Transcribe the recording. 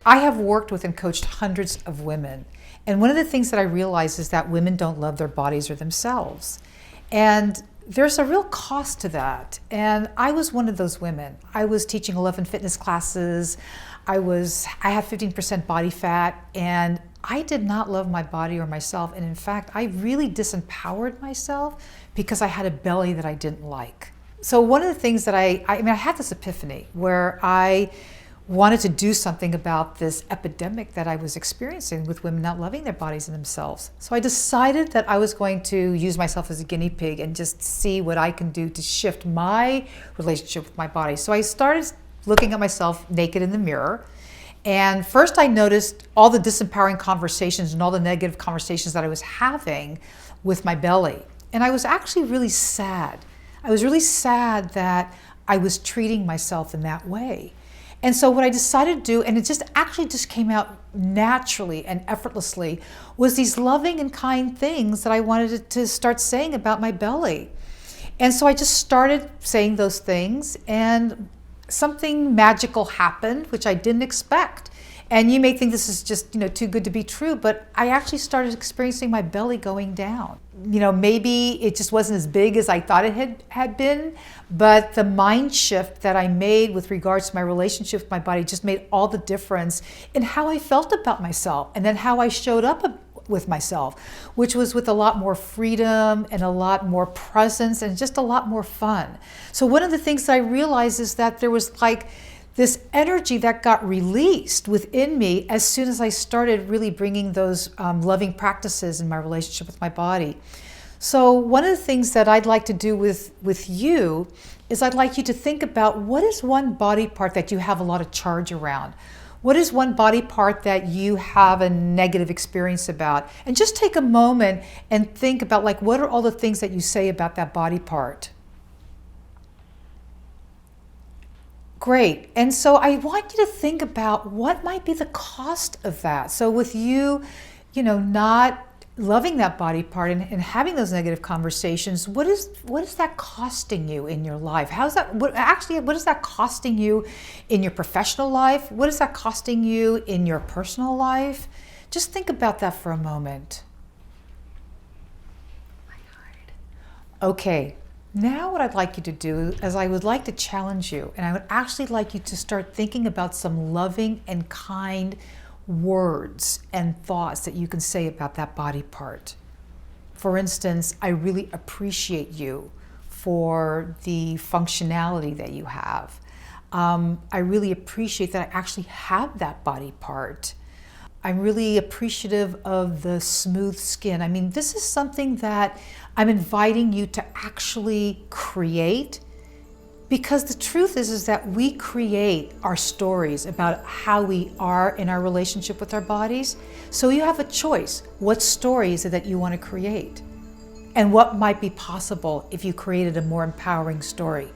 I have worked with and coached hundreds of women. And one of the things that I realize is that women don't love their bodies or themselves. And there's a real cost to that. And I was one of those women. I was teaching 11 fitness classes. I had 15% body fat, and I did not love my body or myself. And in fact, I really disempowered myself because I had a belly that I didn't like. So one of the things that I had this epiphany where I wanted to do something about this epidemic that I was experiencing with women not loving their bodies and themselves. So I decided that I was going to use myself as a guinea pig and just see what I can do to shift my relationship with my body. So I started looking at myself naked in the mirror. And first I noticed all the disempowering conversations and all the negative conversations that I was having with my belly. And I was actually really sad. I was really sad that I was treating myself in that way. And so what I decided to do, and it just came out naturally and effortlessly, was these loving and kind things that I wanted to start saying about my belly. And so I just started saying those things, and something magical happened, which I didn't expect. And you may think this is just, too good to be true, but I actually started experiencing my belly going down. Maybe it just wasn't as big as I thought it had been, but the mind shift that I made with regards to my relationship with my body just made all the difference in how I felt about myself, and then how I showed up with myself, which was with a lot more freedom and a lot more presence and just a lot more fun. So one of the things that I realized is that there was this energy that got released within me as soon as I started really bringing those loving practices in my relationship with my body. So one of the things that I'd like to do with you is I'd like you to think about, what is one body part that you have a lot of charge around? What is one body part that you have a negative experience about? And just take a moment and think about, what are all the things that you say about that body part? Great. And so I want you to think about what might be the cost of that. So with you, not loving that body part and having those negative conversations, what is that costing you in your life? What is that costing you in your professional life? What is that costing you in your personal life? Just think about that for a moment. Okay. Now what I'd like you to do is I would like to challenge you, and I would actually like you to start thinking about some loving and kind words and thoughts that you can say about that body part. For instance, I really appreciate you for the functionality that you have. I really appreciate that I actually have that body part. I'm really appreciative of the smooth skin. This is something that I'm inviting you to actually create, because the truth is that we create our stories about how we are in our relationship with our bodies. So you have a choice. What story is it that you want to create? And what might be possible if you created a more empowering story?